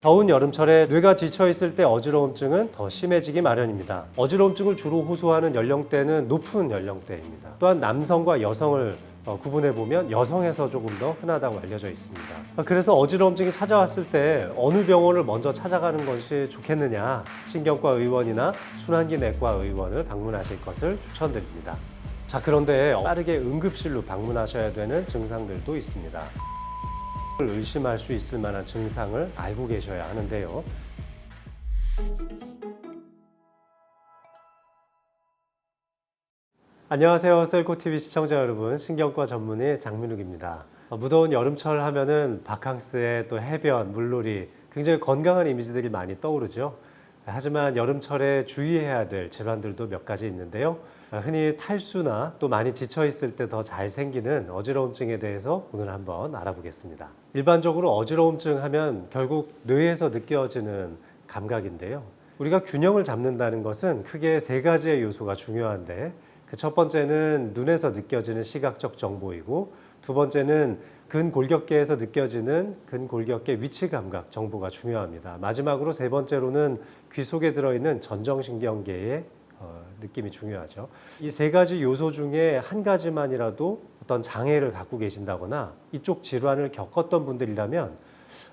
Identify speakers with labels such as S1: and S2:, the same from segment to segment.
S1: 더운 여름철에 뇌가 지쳐있을 때 어지러움증은 더 심해지기 마련입니다. 어지러움증을 주로 호소하는 연령대는 높은 연령대입니다. 또한 남성과 여성을 구분해보면 여성에서 조금 더 흔하다고 알려져 있습니다. 그래서 어지러움증이 찾아왔을 때 어느 병원을 먼저 찾아가는 것이 좋겠느냐, 신경과 의원이나 순환기 내과 의원을 방문하실 것을 추천드립니다. 자, 그런데 빠르게 응급실로 방문하셔야 되는 증상들도 있습니다. 의심할 수 있을 만한 증상을 알고 계셔야 하는데요. 안녕하세요. 셀코TV 시청자 여러분, 신경과 전문의 장민욱입니다. 무더운 여름철 하면은 바캉스에 또 해변, 물놀이, 굉장히 건강한 이미지들이 많이 떠오르죠. 하지만 여름철에 주의해야 될 질환들도 몇 가지 있는데요. 흔히 탈수나 또 많이 지쳐있을 때 더 잘 생기는 어지러움증에 대해서 오늘 한번 알아보겠습니다. 일반적으로 어지러움증 하면 결국 뇌에서 느껴지는 감각인데요. 우리가 균형을 잡는다는 것은 크게 세 가지의 요소가 중요한데, 그 첫 번째는 눈에서 느껴지는 시각적 정보이고, 두 번째는 근골격계에서 느껴지는 근골격계 위치 감각 정보가 중요합니다. 마지막으로 세 번째로는 귀 속에 들어있는 전정신경계의 느낌이 중요하죠. 이 세 가지 요소 중에 한 가지만이라도 어떤 장애를 갖고 계신다거나 이쪽 질환을 겪었던 분들이라면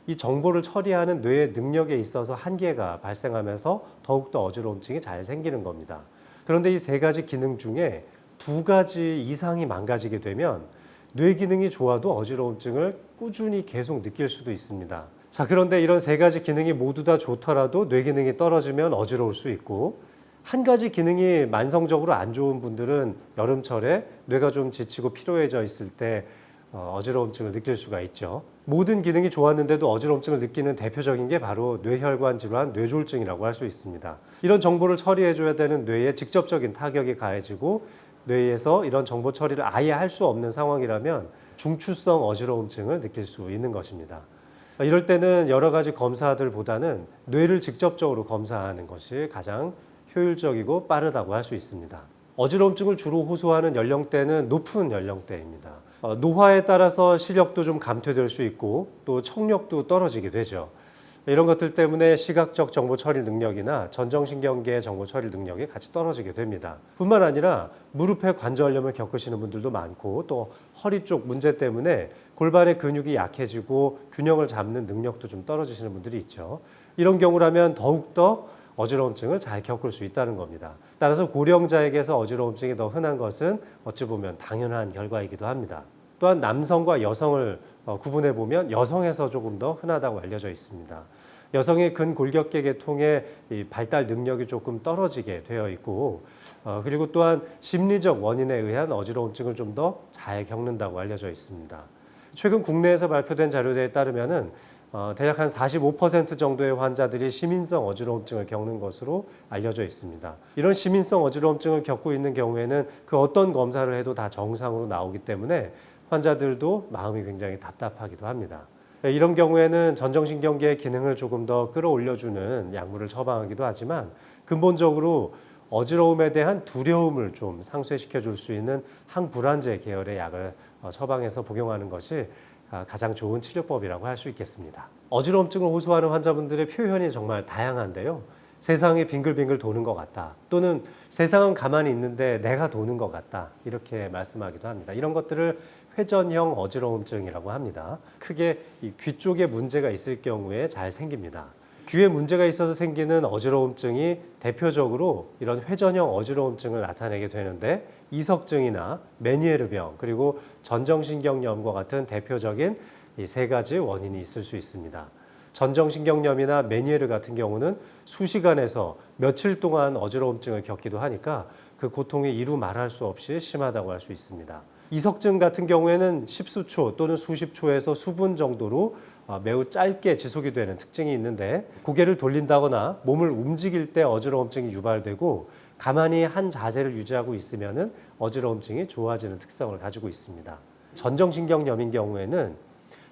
S1: 이 정보를 처리하는 뇌의 능력에 있어서 한계가 발생하면서 더욱더 어지러움증이 잘 생기는 겁니다. 그런데 이 세 가지 기능 중에 두 가지 이상이 망가지게 되면 뇌 기능이 좋아도 어지러움증을 꾸준히 계속 느낄 수도 있습니다. 자, 그런데 이런 세 가지 기능이 모두 다 좋더라도 뇌 기능이 떨어지면 어지러울 수 있고, 한 가지 기능이 만성적으로 안 좋은 분들은 여름철에 뇌가 좀 지치고 피로해져 있을 때 어지러움증을 느낄 수가 있죠. 모든 기능이 좋았는데도 어지러움증을 느끼는 대표적인 게 바로 뇌혈관 질환, 뇌졸중이라고 할 수 있습니다. 이런 정보를 처리해줘야 되는 뇌에 직접적인 타격이 가해지고 뇌에서 이런 정보 처리를 아예 할 수 없는 상황이라면 중추성 어지러움증을 느낄 수 있는 것입니다. 이럴 때는 여러 가지 검사들보다는 뇌를 직접적으로 검사하는 것이 가장 효율적이고 빠르다고 할 수 있습니다. 어지러움증을 주로 호소하는 연령대는 높은 연령대입니다. 노화에 따라서 시력도 좀 감퇴될 수 있고 또 청력도 떨어지게 되죠. 이런 것들 때문에 시각적 정보 처리 능력이나 전정신경계 정보 처리 능력이 같이 떨어지게 됩니다. 뿐만 아니라 무릎에 관절염을 겪으시는 분들도 많고, 또 허리 쪽 문제 때문에 골반의 근육이 약해지고 균형을 잡는 능력도 좀 떨어지시는 분들이 있죠. 이런 경우라면 더욱더 어지러움증을 잘 겪을 수 있다는 겁니다. 따라서 고령자에게서 어지러움증이 더 흔한 것은 어찌 보면 당연한 결과이기도 합니다. 또한 남성과 여성을 구분해보면 여성에서 조금 더 흔하다고 알려져 있습니다. 여성의 근골격계 계통의 발달 능력이 조금 떨어지게 되어 있고, 그리고 또한 심리적 원인에 의한 어지러움증을 좀 더 잘 겪는다고 알려져 있습니다. 최근 국내에서 발표된 자료에 따르면은 대략 한 45% 정도의 환자들이 시민성 어지러움증을 겪는 것으로 알려져 있습니다. 이런 시민성 어지러움증을 겪고 있는 경우에는 그 어떤 검사를 해도 다 정상으로 나오기 때문에 환자들도 마음이 굉장히 답답하기도 합니다. 이런 경우에는 전정신경계의 기능을 조금 더 끌어올려주는 약물을 처방하기도 하지만, 근본적으로 어지러움에 대한 두려움을 좀 상쇄시켜 줄 수 있는 항불안제 계열의 약을 처방해서 복용하는 것이 가장 좋은 치료법이라고 할 수 있겠습니다. 어지러움증을 호소하는 환자분들의 표현이 정말 다양한데요. 세상이 빙글빙글 도는 것 같다, 또는 세상은 가만히 있는데 내가 도는 것 같다, 이렇게 말씀하기도 합니다. 이런 것들을 회전형 어지러움증이라고 합니다. 크게 이 귀 쪽에 문제가 있을 경우에 잘 생깁니다. 귀에 문제가 있어서 생기는 어지러움증이 대표적으로 이런 회전형 어지러움증을 나타내게 되는데, 이석증이나 메니에르병, 그리고 전정신경염과 같은 대표적인 이 세 가지 원인이 있을 수 있습니다. 전정신경염이나 메니에르 같은 경우는 수시간에서 며칠 동안 어지러움증을 겪기도 하니까 그 고통이 이루 말할 수 없이 심하다고 할 수 있습니다. 이석증 같은 경우에는 십수초 또는 수십 초에서 수분 정도로 매우 짧게 지속이 되는 특징이 있는데, 고개를 돌린다거나 몸을 움직일 때 어지러움증이 유발되고 가만히 한 자세를 유지하고 있으면은 어지러움증이 좋아지는 특성을 가지고 있습니다. 전정신경염인 경우에는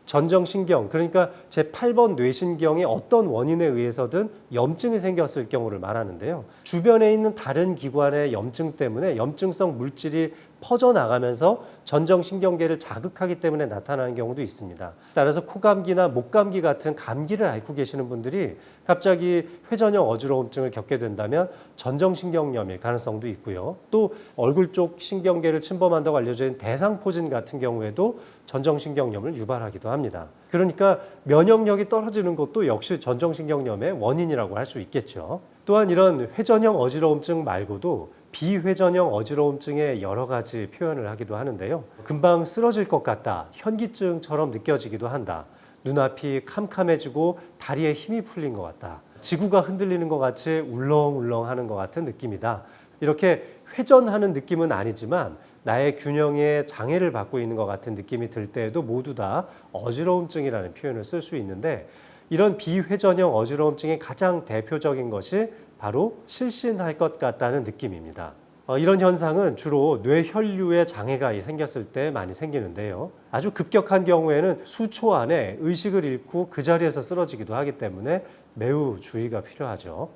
S1: 전정신경, 그러니까 제8번 뇌신경의 어떤 원인에 의해서든 염증이 생겼을 경우를 말하는데요. 주변에 있는 다른 기관의 염증 때문에 염증성 물질이 퍼져나가면서 전정신경계를 자극하기 때문에 나타나는 경우도 있습니다. 따라서 코감기나 목감기 같은 감기를 앓고 계시는 분들이 갑자기 회전형 어지러움증을 겪게 된다면 전정신경염일 가능성도 있고요. 또 얼굴 쪽 신경계를 침범한다고 알려져 있는 대상포진 같은 경우에도 전정신경염을 유발하기도 합니다. 그러니까 면역력이 떨어지는 것도 역시 전정신경염의 원인이라고 할 수 있겠죠. 또한 이런 회전형 어지러움증 말고도 비회전형 어지러움증의 여러 가지 표현을 하기도 하는데요. 금방 쓰러질 것 같다, 현기증처럼 느껴지기도 한다, 눈앞이 캄캄해지고 다리에 힘이 풀린 것 같다, 지구가 흔들리는 것 같이 울렁울렁하는 것 같은 느낌이다. 이렇게 회전하는 느낌은 아니지만 나의 균형에 장애를 받고 있는 것 같은 느낌이 들 때에도 모두 다 어지러움증이라는 표현을 쓸 수 있는데, 이런 비회전형 어지러움증의 가장 대표적인 것이 바로 실신할 것 같다는 느낌입니다. 이런 현상은 주로 뇌혈류에 장애가 생겼을 때 많이 생기는데요. 아주 급격한 경우에는 수초 안에 의식을 잃고 그 자리에서 쓰러지기도 하기 때문에 매우 주의가 필요하죠.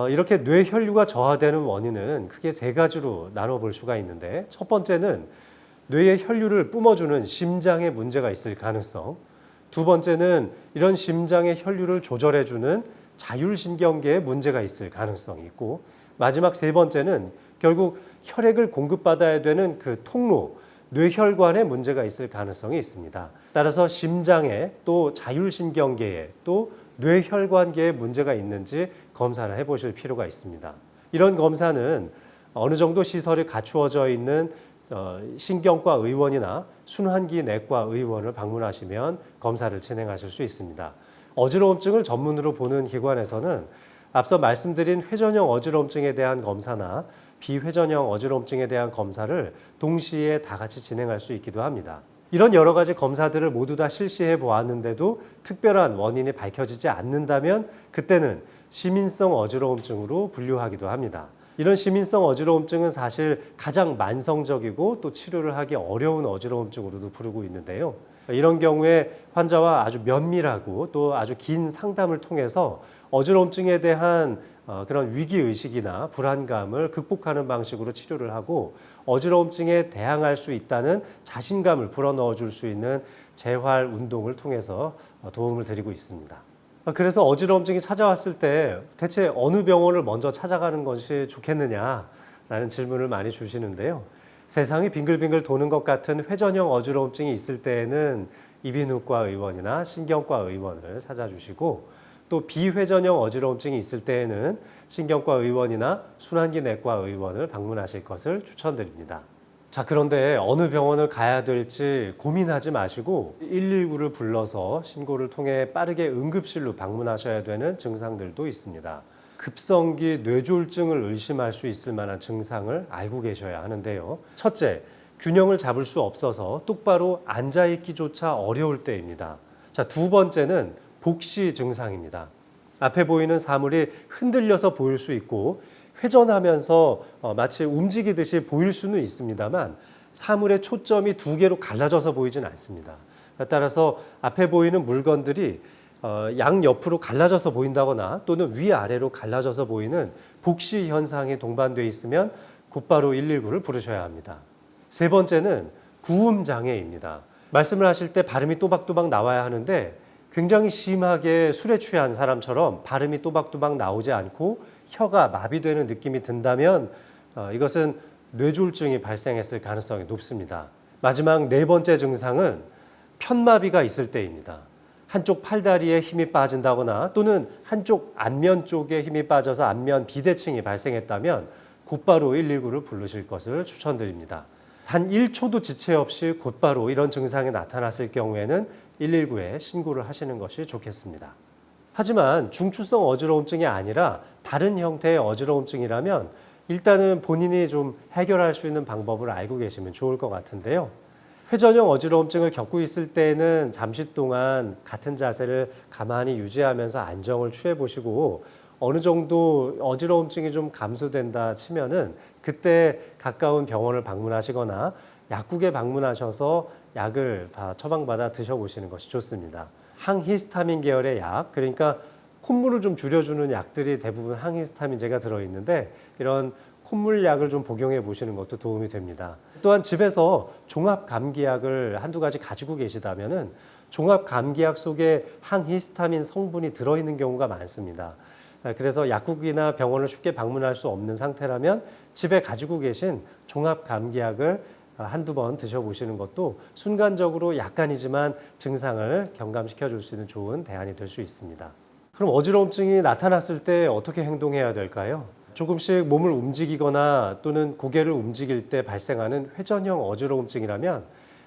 S1: 이렇게 뇌혈류가 저하되는 원인은 크게 세 가지로 나눠볼 수가 있는데, 첫 번째는 뇌의 혈류를 뿜어주는 심장에 문제가 있을 가능성, 두 번째는 이런 심장의 혈류를 조절해주는 자율신경계에 문제가 있을 가능성이 있고, 마지막 세 번째는 결국 혈액을 공급받아야 되는 그 통로, 뇌혈관에 문제가 있을 가능성이 있습니다. 따라서 심장에 또 자율신경계에 또 뇌혈관계에 문제가 있는지 검사를 해보실 필요가 있습니다. 이런 검사는 어느 정도 시설이 갖추어져 있는 신경과 의원이나 순환기 내과 의원을 방문하시면 검사를 진행하실 수 있습니다. 어지러움증을 전문으로 보는 기관에서는 앞서 말씀드린 회전형 어지러움증에 대한 검사나 비회전형 어지러움증에 대한 검사를 동시에 다 같이 진행할 수 있기도 합니다. 이런 여러 가지 검사들을 모두 다 실시해 보았는데도 특별한 원인이 밝혀지지 않는다면 그때는 시민성 어지러움증으로 분류하기도 합니다. 이런 시민성 어지러움증은 사실 가장 만성적이고 또 치료를 하기 어려운 어지러움증으로도 부르고 있는데요. 이런 경우에 환자와 아주 면밀하고 또 아주 긴 상담을 통해서 어지러움증에 대한 그런 위기의식이나 불안감을 극복하는 방식으로 치료를 하고 어지러움증에 대항할 수 있다는 자신감을 불어넣어 줄 수 있는 재활 운동을 통해서 도움을 드리고 있습니다. 그래서 어지러움증이 찾아왔을 때 대체 어느 병원을 먼저 찾아가는 것이 좋겠느냐라는 질문을 많이 주시는데요. 세상이 빙글빙글 도는 것 같은 회전형 어지러움증이 있을 때에는 이비인후과 의원이나 신경과 의원을 찾아주시고, 또 비회전형 어지러움증이 있을 때에는 신경과 의원이나 순환기 내과 의원을 방문하실 것을 추천드립니다. 자, 그런데 어느 병원을 가야 될지 고민하지 마시고 119를 불러서 신고를 통해 빠르게 응급실로 방문하셔야 되는 증상들도 있습니다. 급성기 뇌졸중을 의심할 수 있을 만한 증상을 알고 계셔야 하는데요. 첫째, 균형을 잡을 수 없어서 똑바로 앉아있기조차 어려울 때입니다. 자, 두 번째는 복시 증상입니다. 앞에 보이는 사물이 흔들려서 보일 수 있고 회전하면서 마치 움직이듯이 보일 수는 있습니다만 사물의 초점이 두 개로 갈라져서 보이진 않습니다. 따라서 앞에 보이는 물건들이 양옆으로 갈라져서 보인다거나 또는 위아래로 갈라져서 보이는 복시 현상이 동반되어 있으면 곧바로 119를 부르셔야 합니다. 세 번째는 구음 장애입니다. 말씀을 하실 때 발음이 또박또박 나와야 하는데 굉장히 심하게 술에 취한 사람처럼 발음이 또박또박 나오지 않고 혀가 마비되는 느낌이 든다면 이것은 뇌졸중이 발생했을 가능성이 높습니다. 마지막 네 번째 증상은 편마비가 있을 때입니다. 한쪽 팔다리에 힘이 빠진다거나 또는 한쪽 안면 쪽에 힘이 빠져서 안면 비대칭이 발생했다면 곧바로 119를 부르실 것을 추천드립니다. 단 1초도 지체 없이 곧바로 이런 증상이 나타났을 경우에는 119에 신고를 하시는 것이 좋겠습니다. 하지만 중추성 어지러움증이 아니라 다른 형태의 어지러움증이라면 일단은 본인이 좀 해결할 수 있는 방법을 알고 계시면 좋을 것 같은데요. 회전형 어지러움증을 겪고 있을 때는 잠시 동안 같은 자세를 가만히 유지하면서 안정을 취해 보시고 어느 정도 어지러움증이 좀 감소된다 치면은 그때 가까운 병원을 방문하시거나 약국에 방문하셔서 약을 처방받아 드셔보시는 것이 좋습니다. 항히스타민 계열의 약, 그러니까 콧물을 좀 줄여주는 약들이 대부분 항히스타민제가 들어있는데 이런 콧물 약을 좀 복용해 보시는 것도 도움이 됩니다. 또한 집에서 종합 감기약을 한두 가지 가지고 계시다면은 종합 감기약 속에 항히스타민 성분이 들어있는 경우가 많습니다. 그래서 약국이나 병원을 쉽게 방문할 수 없는 상태라면 집에 가지고 계신 종합 감기약을 한두 번 드셔보시는 것도 순간적으로 약간이지만 증상을 경감시켜 줄 수 있는 좋은 대안이 될 수 있습니다. 그럼 어지러움증이 나타났을 때 어떻게 행동해야 될까요? 조금씩 몸을 움직이거나 또는 고개를 움직일 때 발생하는 회전형 어지러움증이라면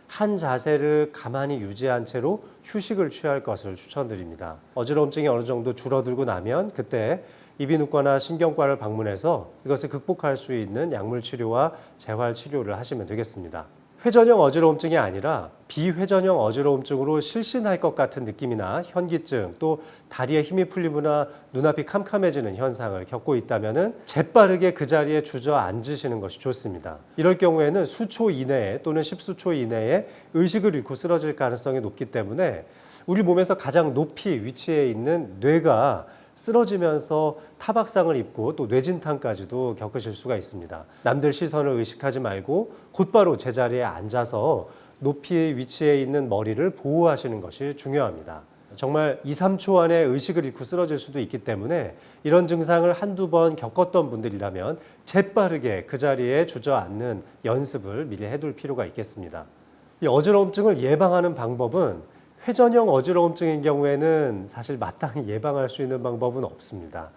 S1: 한 자세를 가만히 유지한 채로 휴식을 취할 것을 추천드립니다. 어지러움증이 어느 정도 줄어들고 나면 그때 이비인후과나 신경과를 방문해서 이것을 극복할 수 있는 약물 치료와 재활 치료를 하시면 되겠습니다. 회전형 어지러움증이 아니라 비회전형 어지러움증으로 실신할 것 같은 느낌이나 현기증, 또 다리에 힘이 풀리거나 눈앞이 캄캄해지는 현상을 겪고 있다면 재빠르게 그 자리에 주저앉으시는 것이 좋습니다. 이럴 경우에는 수초 이내에 또는 십수초 이내에 의식을 잃고 쓰러질 가능성이 높기 때문에 우리 몸에서 가장 높이 위치해 있는 뇌가 쓰러지면서 타박상을 입고 또 뇌진탕까지도 겪으실 수가 있습니다. 남들 시선을 의식하지 말고 곧바로 제자리에 앉아서 높이 위치해 있는 머리를 보호하시는 것이 중요합니다. 정말 2, 3초 안에 의식을 잃고 쓰러질 수도 있기 때문에 이런 증상을 한두 번 겪었던 분들이라면 재빠르게 그 자리에 주저앉는 연습을 미리 해둘 필요가 있겠습니다. 이 어지러움증을 예방하는 방법은 회전형 어지러움증인 경우에는 사실 마땅히 예방할 수 있는 방법은 없습니다.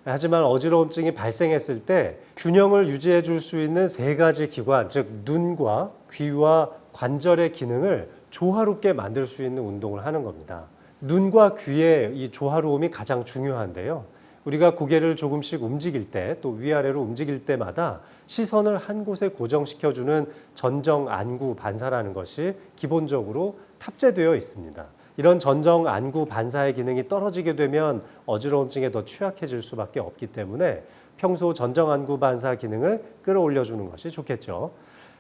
S1: 하지만 어지러움증이 발생했을 때 균형을 유지해 줄 수 있는 세 가지 기관, 즉 눈과 귀와 관절의 기능을 조화롭게 만들 수 있는 운동을 하는 겁니다. 눈과 귀의 이 조화로움이 가장 중요한데요. 우리가 고개를 조금씩 움직일 때, 또 위아래로 움직일 때마다 시선을 한 곳에 고정시켜주는 전정, 안구, 반사라는 것이 기본적으로 탑재되어 있습니다. 이런 전정, 안구, 반사의 기능이 떨어지게 되면 어지러움증에 더 취약해질 수밖에 없기 때문에 평소 전정, 안구, 반사 기능을 끌어올려주는 것이 좋겠죠.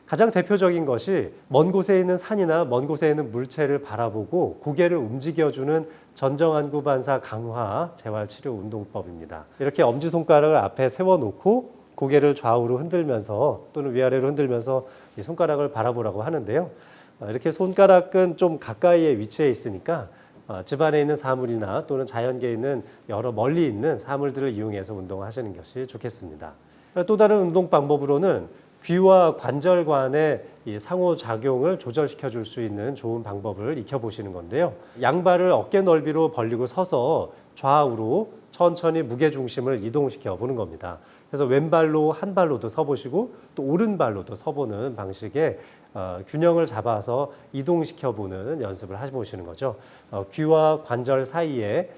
S1: 가장 대표적인 것이 먼 곳에 있는 산이나 먼 곳에 있는 물체를 바라보고 고개를 움직여주는 전정안구 반사 강화 재활치료 운동법입니다. 이렇게 엄지손가락을 앞에 세워놓고 고개를 좌우로 흔들면서 또는 위아래로 흔들면서 이 손가락을 바라보라고 하는데요. 이렇게 손가락은 좀 가까이에 위치해 있으니까 집안에 있는 사물이나 또는 자연계에 있는 여러 멀리 있는 사물들을 이용해서 운동하시는 것이 좋겠습니다. 또 다른 운동 방법으로는 귀와 관절관의 이 상호작용을 조절시켜 줄 수 있는 좋은 방법을 익혀보시는 건데요. 양발을 어깨 넓이로 벌리고 서서 좌우로 천천히 무게중심을 이동시켜 보는 겁니다. 그래서 왼발로 한 발로도 서보시고 또 오른발로도 서보는 방식의 균형을 잡아서 이동시켜 보는 연습을 해보시는 거죠. 귀와 관절 사이에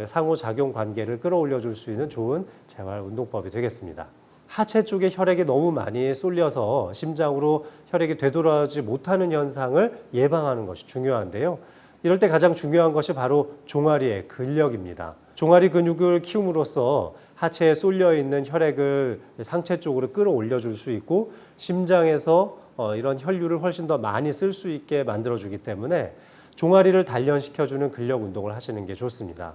S1: 상호작용 관계를 끌어올려 줄 수 있는 좋은 재활 운동법이 되겠습니다. 하체 쪽에 혈액이 너무 많이 쏠려서 심장으로 혈액이 되돌아오지 못하는 현상을 예방하는 것이 중요한데요. 이럴 때 가장 중요한 것이 바로 종아리의 근력입니다. 종아리 근육을 키움으로써 하체에 쏠려 있는 혈액을 상체 쪽으로 끌어올려 줄 수 있고 심장에서 이런 혈류를 훨씬 더 많이 쓸 수 있게 만들어주기 때문에 종아리를 단련시켜주는 근력 운동을 하시는 게 좋습니다.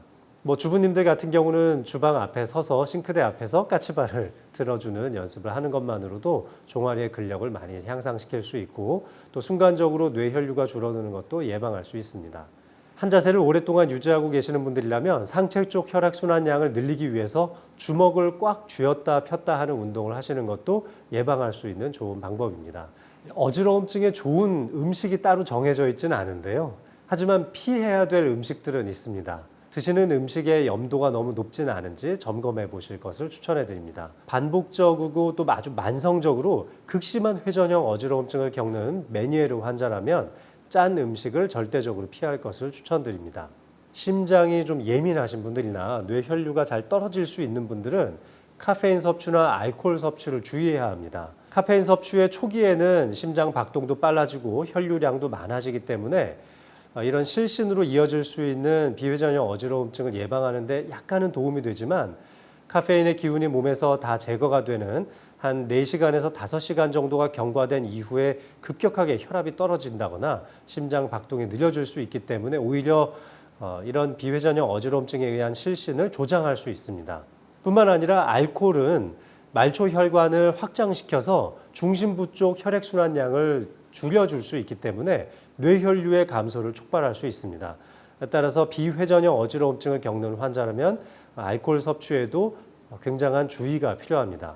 S1: 주부님들 같은 경우는 주방 앞에 서서 싱크대 앞에서 까치발을 들어주는 연습을 하는 것만으로도 종아리의 근력을 많이 향상시킬 수 있고 또 순간적으로 뇌혈류가 줄어드는 것도 예방할 수 있습니다. 한 자세를 오랫동안 유지하고 계시는 분들이라면 상체 쪽 혈액순환량을 늘리기 위해서 주먹을 꽉 쥐었다 폈다 하는 운동을 하시는 것도 예방할 수 있는 좋은 방법입니다. 어지러움증에 좋은 음식이 따로 정해져 있지는 않은데요. 하지만 피해야 될 음식들은 있습니다. 드시는 음식의 염도가 너무 높지는 않은지 점검해 보실 것을 추천해 드립니다. 반복적이고 또 아주 만성적으로 극심한 회전형 어지러움증을 겪는 메니에르 환자라면 짠 음식을 절대적으로 피할 것을 추천드립니다. 심장이 좀 예민하신 분들이나 뇌혈류가 잘 떨어질 수 있는 분들은 카페인 섭취나 알코올 섭취를 주의해야 합니다. 카페인 섭취의 초기에는 심장 박동도 빨라지고 혈류량도 많아지기 때문에 이런 실신으로 이어질 수 있는 비회전형 어지러움증을 예방하는 데 약간은 도움이 되지만 카페인의 기운이 몸에서 다 제거가 되는 한 4시간에서 5시간 정도가 경과된 이후에 급격하게 혈압이 떨어진다거나 심장 박동이 느려질 수 있기 때문에 오히려 이런 비회전형 어지러움증에 의한 실신을 조장할 수 있습니다. 뿐만 아니라 알코올은 말초 혈관을 확장시켜서 중심부 쪽 혈액순환량을 줄여줄 수 있기 때문에 뇌혈류의 감소를 촉발할 수 있습니다. 따라서 비회전형 어지러움증을 겪는 환자라면 알코올 섭취에도 굉장한 주의가 필요합니다.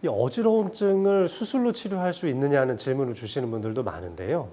S1: 이 어지러움증을 수술로 치료할 수 있느냐는 질문을 주시는 분들도 많은데요.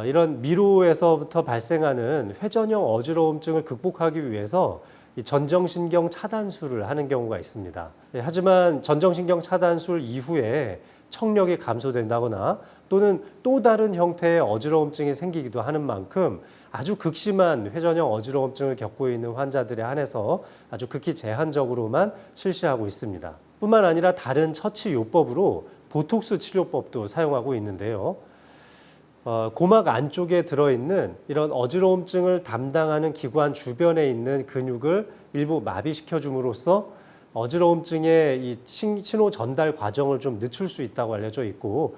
S1: 이런 미로에서부터 발생하는 회전형 어지러움증을 극복하기 위해서 이 전정신경 차단술을 하는 경우가 있습니다. 하지만 전정신경 차단술 이후에 청력이 감소된다거나 또는 또 다른 형태의 어지러움증이 생기기도 하는 만큼 아주 극심한 회전형 어지러움증을 겪고 있는 환자들에 한해서 아주 극히 제한적으로만 실시하고 있습니다. 뿐만 아니라 다른 처치 요법으로 보톡스 치료법도 사용하고 있는데요. 고막 안쪽에 들어있는 이런 어지러움증을 담당하는 기관 주변에 있는 근육을 일부 마비시켜 줌으로써 어지러움증의 이 신호 전달 과정을 좀 늦출 수 있다고 알려져 있고,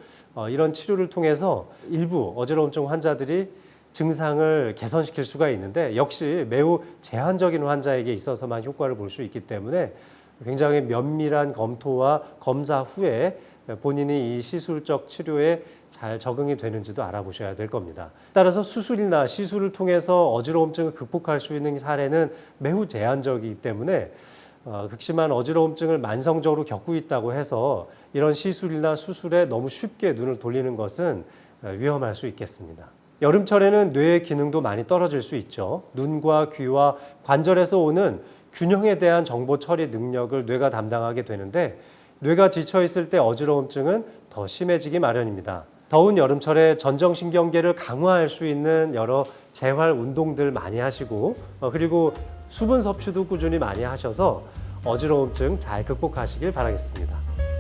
S1: 이런 치료를 통해서 일부 어지러움증 환자들이 증상을 개선시킬 수가 있는데 역시 매우 제한적인 환자에게 있어서만 효과를 볼 수 있기 때문에 굉장히 면밀한 검토와 검사 후에 본인이 이 시술적 치료에 잘 적응이 되는지도 알아보셔야 될 겁니다. 따라서 수술이나 시술을 통해서 어지러움증을 극복할 수 있는 사례는 매우 제한적이기 때문에 극심한 어지러움증을 만성적으로 겪고 있다고 해서 이런 시술이나 수술에 너무 쉽게 눈을 돌리는 것은 위험할 수 있겠습니다. 여름철에는 뇌의 기능도 많이 떨어질 수 있죠. 눈과 귀와 관절에서 오는 균형에 대한 정보 처리 능력을 뇌가 담당하게 되는데 뇌가 지쳐 있을 때 어지러움증은 더 심해지기 마련입니다. 더운 여름철에 전정신경계를 강화할 수 있는 여러 재활 운동들 많이 하시고 그리고 수분 섭취도 꾸준히 많이 하셔서 어지러움증 잘 극복하시길 바라겠습니다.